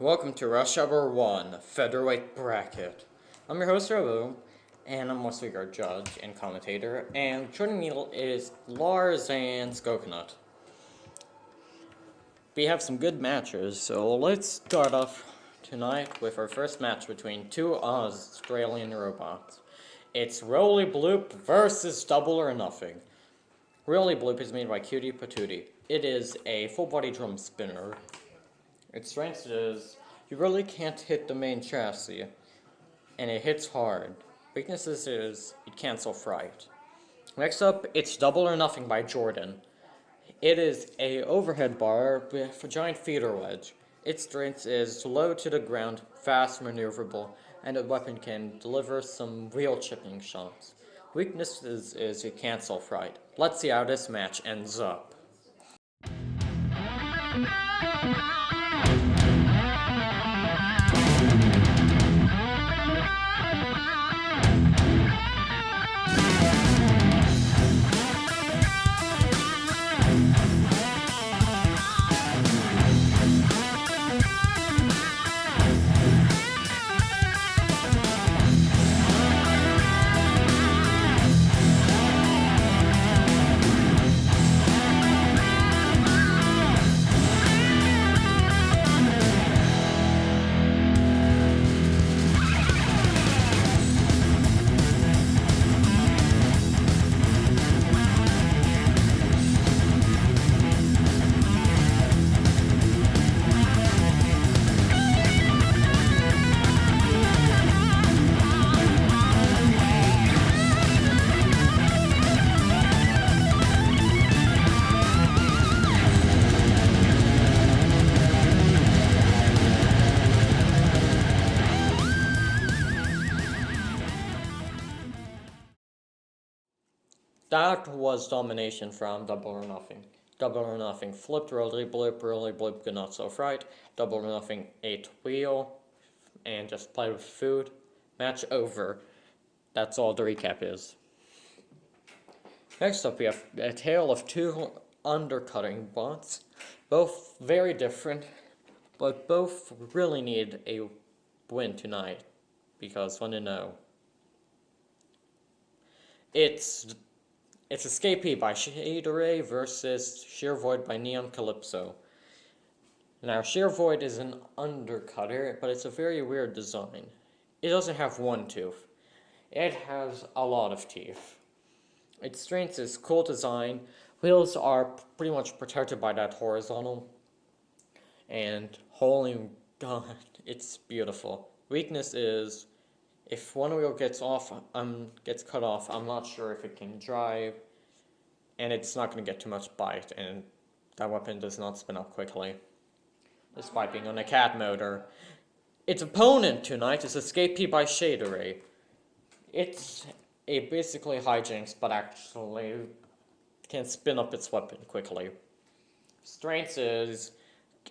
Welcome to Rush Hour 1, Featherweight Bracket. I'm your host, Robo, and I'm also your judge and commentator, and joining me is Lars and Skokonut. We have some good matches, so let's start off tonight with our first match between two Australian robots. It's Roly Bloop versus Double or Nothing. Roly Bloop is made by Cutie Patootie. It is a full-body drum spinner. Its strength is you really can't hit the main chassis, and it hits hard. Weaknesses is it can't self-right. Next up, it's Double or Nothing by Jordan. It is a overhead bar with a giant feeder wedge. Its strength is low to the ground, fast, maneuverable, and the weapon can deliver some wheel chipping shots. Weaknesses is it can't self-right. Let's see how this match ends up. That was domination from Double or Nothing. Double or Nothing flipped Roly Bloop could not self-right. Double or Nothing ate wheel and just played with food. Match over. That's all the recap is. Next up, we have a tale of two undercutting bots. Both very different, but both really need a win tonight because 1-0. It's Escapee by Shade Array versus Sheer Void by Neon Calypso. Now, Sheer Void is an undercutter, but it's a very weird design. It doesn't have one tooth. It has a lot of teeth. Its strength is cool design. Wheels are pretty much protected by that horizontal. And holy god, it's beautiful. Weakness is if one wheel gets cut off, I'm not sure if it can drive, and it's not going to get too much bite, and that weapon does not spin up quickly, despite being on a cat motor. Its opponent tonight is Escapee by Shade Array. It's a basically hijinks, but actually can spin up its weapon quickly. Strength is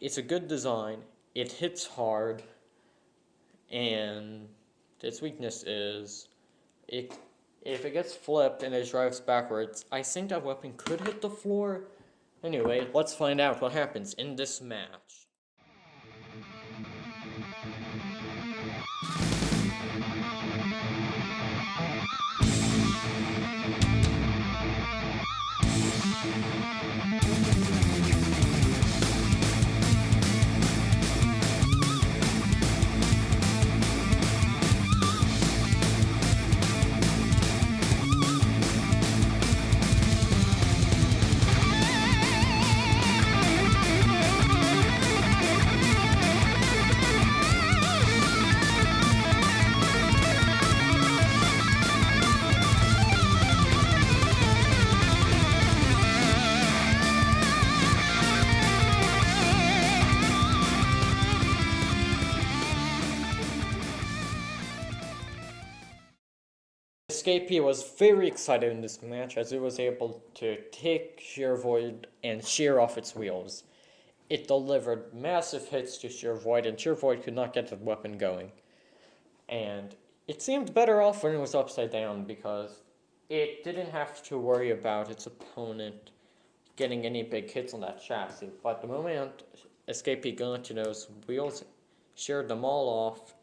it's a good design, it hits hard, and its weakness is if it gets flipped and it drives backwards, I think that weapon could hit the floor. Anyway, let's find out what happens in this match. Escapee was very excited in this match as it was able to take Sheer Void and shear off its wheels. It delivered massive hits to Sheer Void, and Sheer Void could not get the weapon going. And it seemed better off when it was upside down because it didn't have to worry about its opponent getting any big hits on that chassis. But the moment Escapee got to those wheels, sheared them all off,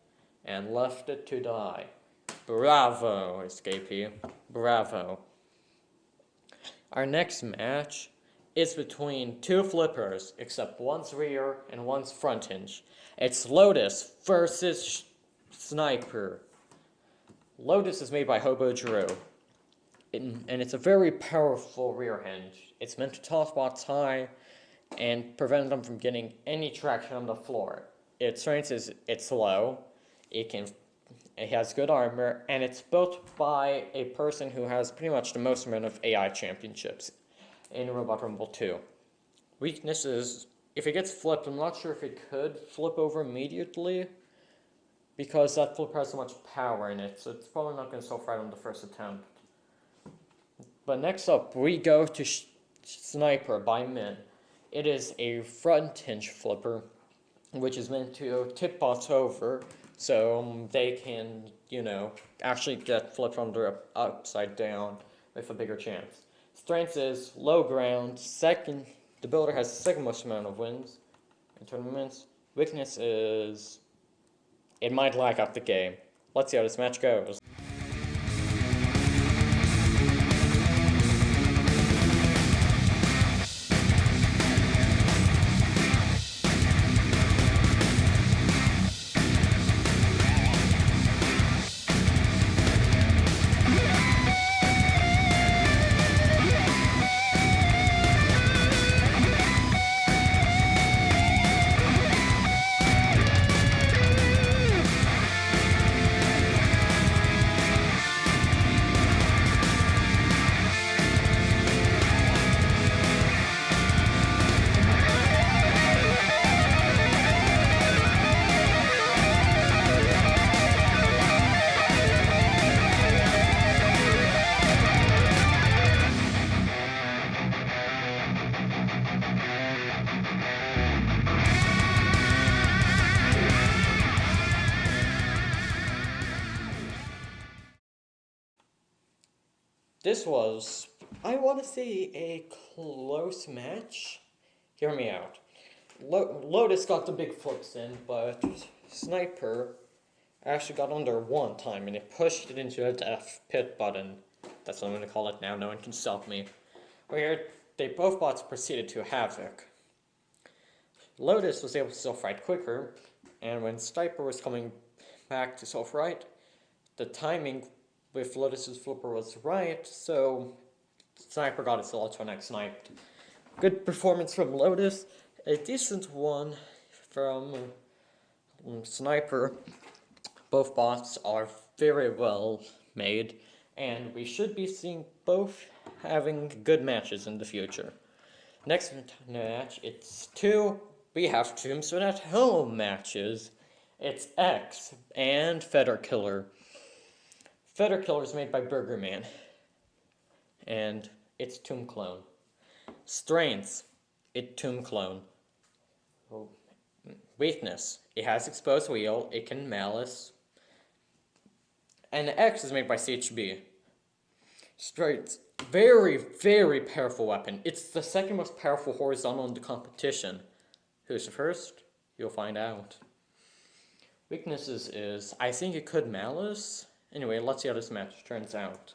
and left it to die. Bravo, Escapee. Bravo. Our next match is between two flippers, except one's rear and one's front hinge. It's Lotus versus Sniper. Lotus is made by Hobo Drew, and it's a very powerful rear hinge. It's meant to toss bots high and prevent them from getting any traction on the floor. Its strength is it's low, it has good armor, and it's built by a person who has pretty much the most amount of AI championships in Robot Rumble 2. Weakness is, if it gets flipped, I'm not sure if it could flip over immediately, because that flipper has so much power in it, so it's probably not going to self-right on the first attempt. But next up, we go to Sniper by Min. It is a front hinge flipper, which is meant to tip bots over, so they can, actually get flipped from the upside down with a bigger chance. Strength is low ground. Second, the builder has the second most amount of wins in tournaments. Weakness is it might lag up the game. Let's see how this match goes. This was, I want to say, a close match. Hear me out. Lotus got the big flips in, but Sniper actually got under one time, and it pushed it into a death pit button. That's what I'm going to call it now. No one can stop me. Where both bots proceeded to havoc. Lotus was able to self-right quicker, and when Sniper was coming back to self-right, the timing with Lotus's flipper was right, so Sniper got his electronic sniped. Good performance from Lotus, a decent one from Sniper. Both bots are very well made, and we should be seeing both having good matches in the future. Next match, we have Tombstone at Home matches. It's X and Feather Killer. Feather Killer is made by Burger Man, and it's Tomb Clone. Strengths, it's Tomb Clone. Weakness, it has exposed wheel, it can malice. And X is made by CHB. Strengths, very, very powerful weapon. It's the second most powerful horizontal in the competition. Who's the first? You'll find out. Weaknesses is, I think it could malice. Anyway, let's see how this match turns out.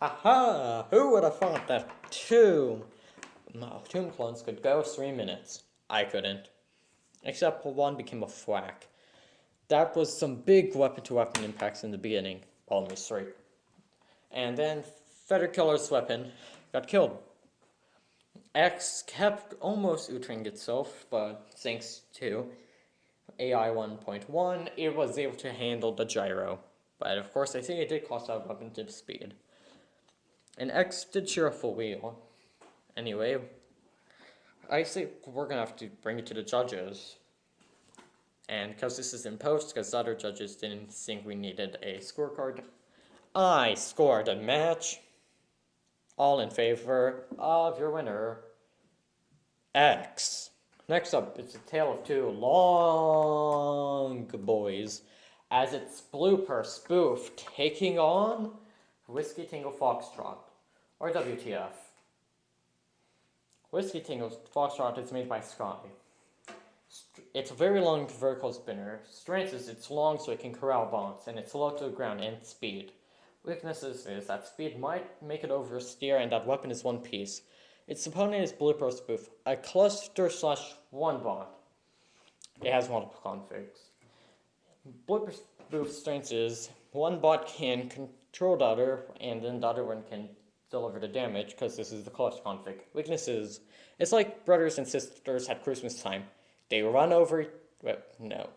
Aha! Who would have thought that two tomb clones could go 3 minutes? I couldn't. Except one became a thwack. That was some big weapon-to-weapon impacts in the beginning. Almost 3. And then Feather Killer's weapon got killed. X kept almost ultering itself, but thanks to AI 1.1, it was able to handle the gyro. But of course, I think it did cost out weapon tip speed. And X did share a full wheel. Anyway, I think we're gonna have to bring it to the judges. And because this is in post, because the other judges didn't think we needed a scorecard, I scored a match. All in favor of your winner, X. Next up, it's a tale of two long boys as its blooper spoof taking on Whiskey Tingle Foxtrot, or WTF. Whiskey Tingle Foxtrot is made by Sky. It's a very long vertical spinner. Strength is it's long so it can corral bombs, and it's low to the ground and speed. Weaknesses is that speed might make it oversteer and that weapon is one piece. Its opponent is Blooper Spoof, a cluster/one bot. It has multiple configs. Blooper Spoof's strength is one bot can control the other, and then the other one can deliver the damage because this is the cluster config. Weaknesses, it's like brothers and sisters at Christmas time. They run over, no.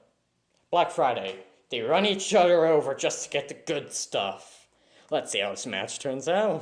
Black Friday, they run each other over just to get the good stuff. Let's see how this match turns out.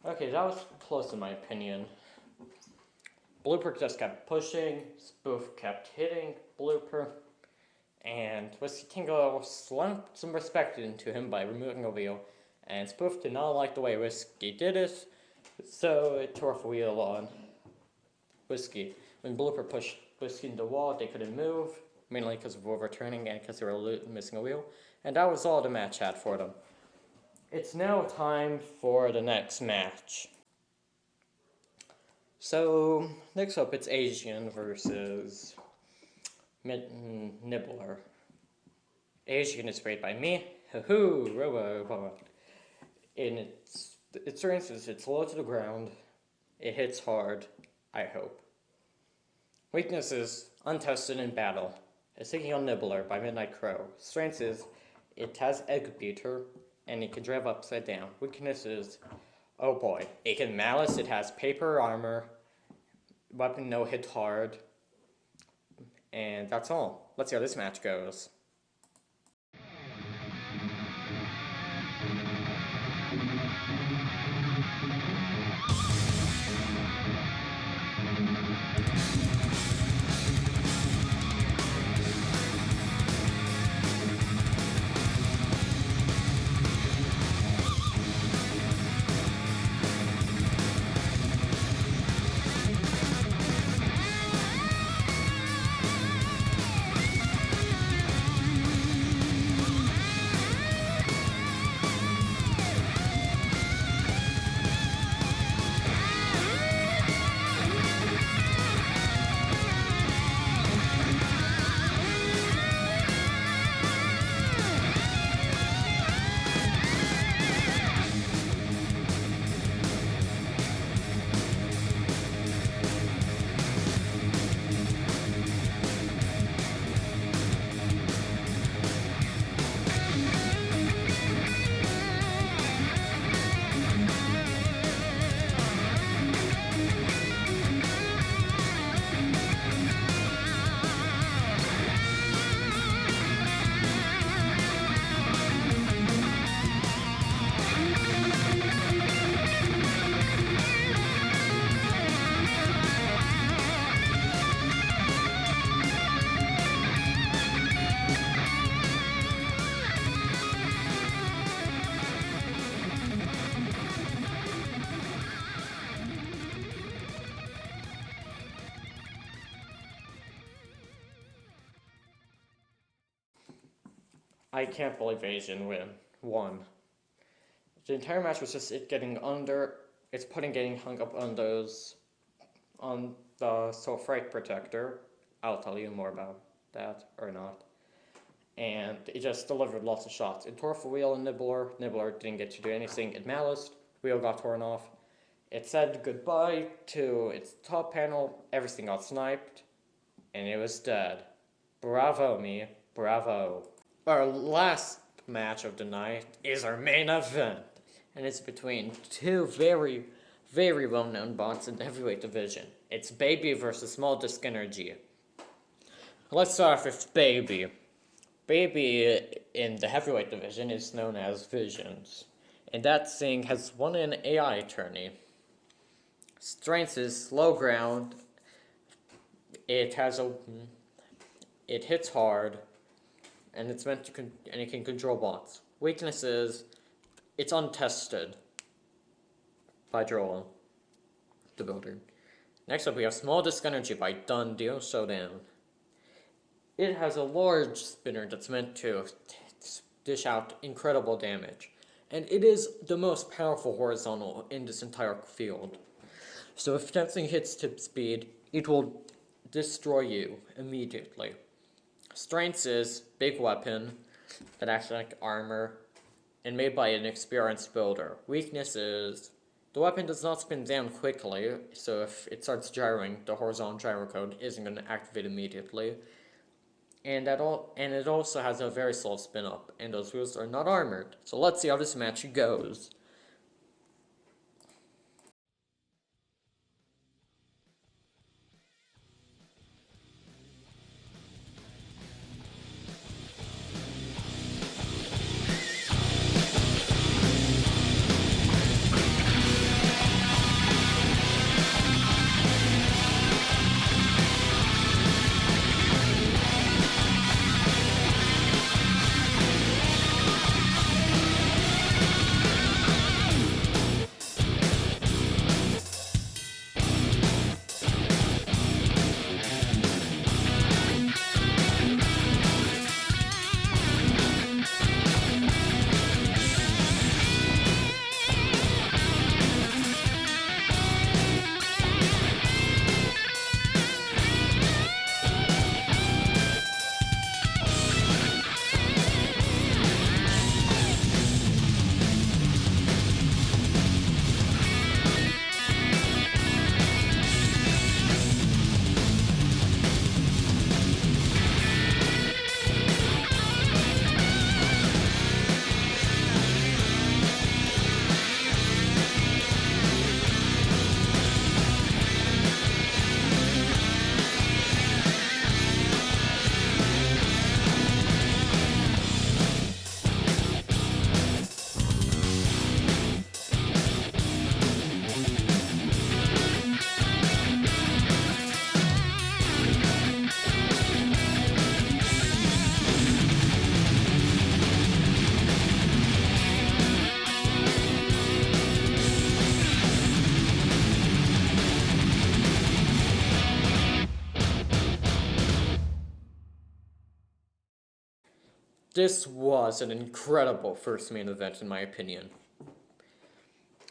Okay, that was close in my opinion. Blooper just kept pushing, Spoof kept hitting Blooper, and Whiskey Tingle slumped some respect into him by removing a wheel, and Spoof did not like the way Whiskey did it, so it tore off a wheel on Whiskey. When Blooper pushed Whiskey into the wall, they couldn't move, mainly because of overturning and because they were missing a wheel, and that was all the match had for them. It's now time for the next match. So, next up, it's Asian versus Nibbler. Asian is played by me, Robot. And its strength is it's low to the ground, it hits hard, I hope. Weakness is untested in battle. It's taking on Nibbler by Midnight Crow. Strength is it has Egg Beater, and it can drive upside down. Weakness is, oh boy, it can Malice, it has paper armor, weapon no hit hard, and that's all. Let's see how this match goes. I can't believe Asian won. The entire match was just it getting under, its putting getting hung up on the freight protector. I'll tell you more about that or not. And it just delivered lots of shots. It tore off a wheel and Nibbler. Nibbler didn't get to do anything. It maliced. Wheel got torn off. It said goodbye to its top panel. Everything got sniped. And it was dead. Bravo, me. Bravo. Our last match of the night is our main event. And it's between two very, very well-known bots in the heavyweight division. It's Baby versus Small Disc Energy. Let's start off with Baby. Baby in the heavyweight division is known as Visions. And that thing has won an AI tourney. Strength is low ground. It hits hard, and it's meant to and it can control bots. Weaknesses, it's untested by Joel, the builder. Next up, we have Small Disc Energy by Dundee Showdown. It has a large spinner that's meant to dish out incredible damage, and it is the most powerful horizontal in this entire field. So if something hits tip speed, it will destroy you immediately. Strength is big weapon that acts like armor and made by an experienced builder. Weakness is the weapon does not spin down quickly, so if it starts gyring, the horizontal gyro code isn't going to activate immediately. And it also has a very slow spin up, and those wheels are not armored. So let's see how this match goes. This was an incredible first main event in my opinion.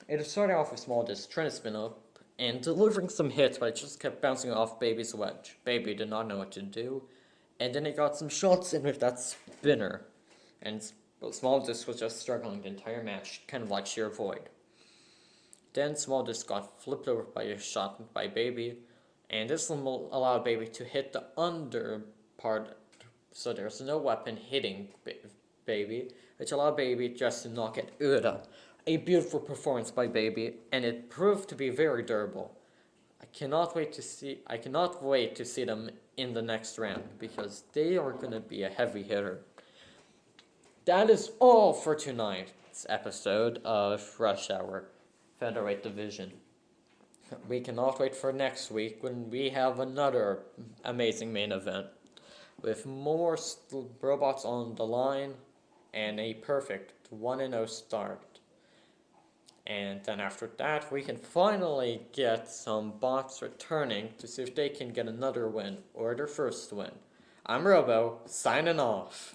It started off with Small Disc trying to spin up and delivering some hits, but it just kept bouncing off Baby's wedge. Baby did not know what to do, and then it got some shots in with that spinner, and Small Disc was just struggling the entire match, kind of like Sheer Void. Then Small Disc got flipped over by a shot by Baby, and this will allow Baby to hit the under part, so there's no weapon hitting Baby, which allowed Baby just to knock it out. A beautiful performance by Baby, and it proved to be very durable. I cannot wait to see them in the next round, because they are going to be a heavy hitter. That is all for tonight's episode of Rush Hour Featherweight Division. We cannot wait for next week when we have another amazing main event with more robots on the line and a perfect 1-0 start. And then after that, we can finally get some bots returning to see if they can get another win or their first win. I'm Robo, signing off.